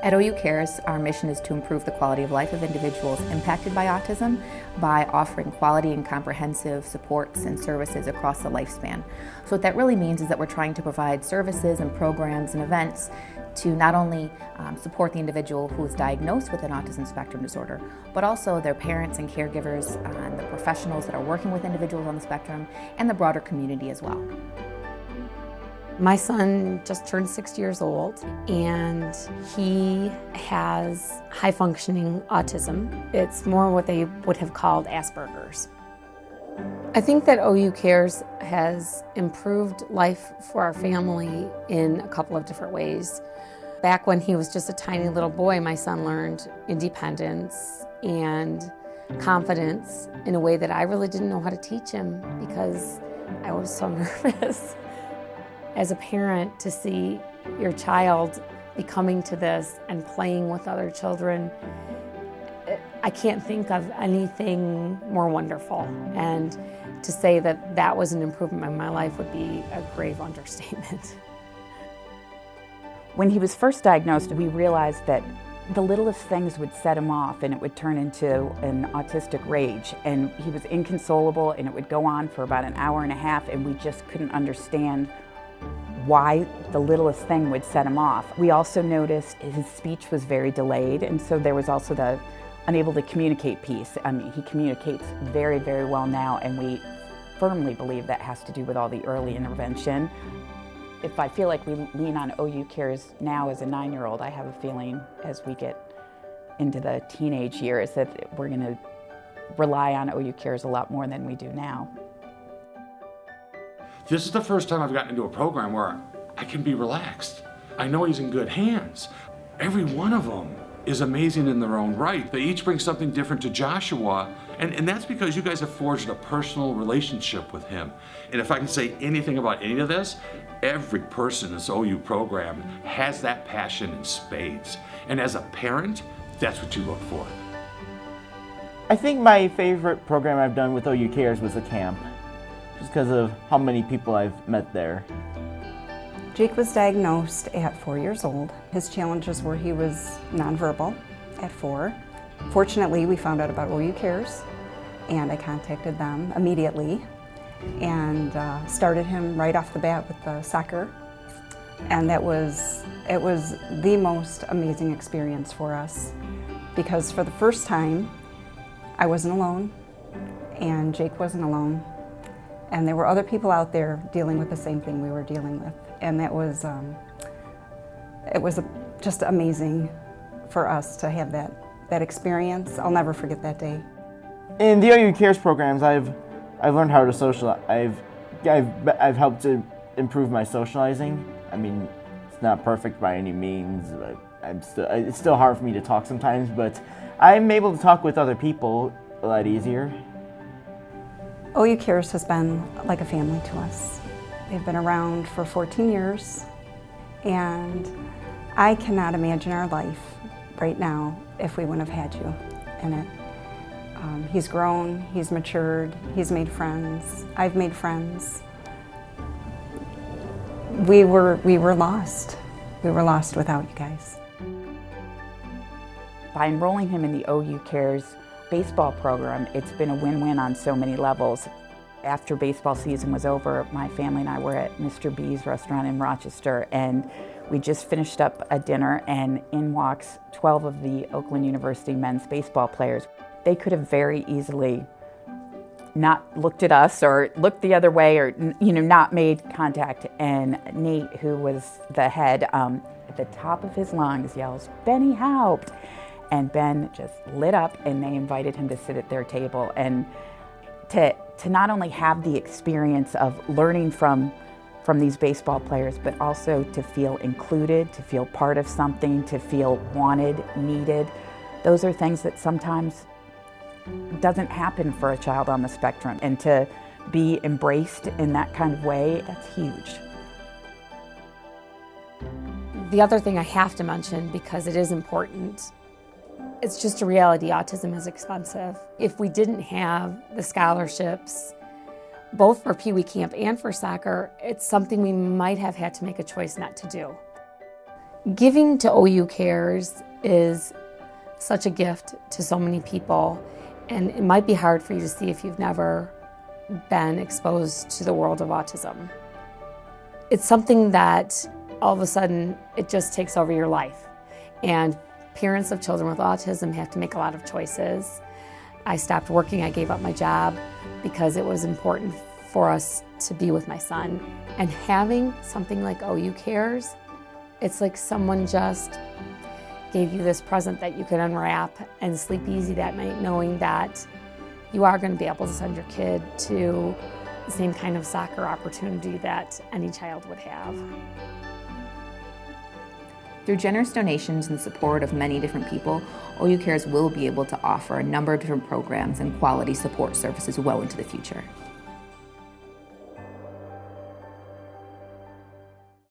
At OUCARES, our mission is to improve the quality of life of individuals impacted by autism by offering quality and comprehensive supports and services across the lifespan. So what that really means is that we're trying to provide services and programs and events to not only support the individual who is diagnosed with an autism spectrum disorder, but also their parents and caregivers, and the professionals that are working with individuals on the spectrum, and the broader community as well. My son just turned 6 years old, and he has high-functioning autism. It's more what they would have called Asperger's. I think that OUCARES has improved life for our family in a couple of different ways. Back when he was just a tiny little boy, my son learned independence and confidence in a way that I really didn't know how to teach him because I was so nervous. As a parent, to see your child becoming to this and playing with other children, I can't think of anything more wonderful. And to say that that was an improvement in my life would be a grave understatement. When he was first diagnosed, we realized that the littlest things would set him off and it would turn into an autistic rage. And he was inconsolable and it would go on for about an hour and a half, and we just couldn't understand why the littlest thing would set him off. We also noticed his speech was very delayed, and so there was also the unable to communicate piece. I mean, he communicates very, very well now, and we firmly believe that has to do with all the early intervention. If I feel like we lean on OUCARES now as a 9-year-old, I have a feeling as we get into the teenage years that we're going to rely on OUCARES a lot more than we do now. This is the first time I've gotten into a program where I can be relaxed. I know he's in good hands. Every one of them is amazing in their own right. They each bring something different to Joshua, and that's because you guys have forged a personal relationship with him. And if I can say anything about any of this, every person in this OU program has that passion in spades. And as a parent, that's what you look for. I think my favorite program I've done with OUCARES was the camp, just because of how many people I've met there. Jake was diagnosed at 4 years old. His challenges were he was nonverbal at 4. Fortunately, we found out about OUCARES, and I contacted them immediately and started him right off the bat with the soccer. And it was the most amazing experience for us, because for the first time, I wasn't alone, and Jake wasn't alone. And there were other people out there dealing with the same thing we were dealing with. And that was, just amazing for us to have that experience. I'll never forget that day. In the OUCARES programs, I've learned how to socialize. I've helped to improve my socializing. I mean, it's not perfect by any means, but it's still hard for me to talk sometimes, but I'm able to talk with other people a lot easier. OUCARES has been like a family to us. They've been around for 14 years, and I cannot imagine our life right now if we wouldn't have had you in it. He's grown, he's matured, he's made friends, I've made friends. We were lost. We were lost without you guys. By enrolling him in the OUCARES baseball program, it's been a win-win on so many levels. After baseball season was over, my family and I were at Mr. B's restaurant in Rochester, and we just finished up a dinner, and in walks 12 of the Oakland University men's baseball players. They could have very easily not looked at us or looked the other way, or not made contact, and Nate, who was the head, at the top of his lungs yells, "Benny Haupt!" And Ben just lit up, and they invited him to sit at their table. And to not only have the experience of learning from these baseball players, but also to feel included, to feel part of something, to feel wanted, needed. Those are things that sometimes doesn't happen for a child on the spectrum. And to be embraced in that kind of way, that's huge. The other thing I have to mention, because it is important, it's just a reality, autism is expensive. If we didn't have the scholarships, both for Pee Wee Camp and for soccer, it's something we might have had to make a choice not to do. Giving to OU Cares is such a gift to so many people, and it might be hard for you to see if you've never been exposed to the world of autism. It's something that all of a sudden it just takes over your life, and parents of children with autism have to make a lot of choices. I stopped working, I gave up my job because it was important for us to be with my son. And having something like OU Cares, it's like someone just gave you this present that you could unwrap and sleep easy that night knowing that you are going to be able to send your kid to the same kind of soccer opportunity that any child would have. Through generous donations and support of many different people, OU Cares will be able to offer a number of different programs and quality support services well into the future.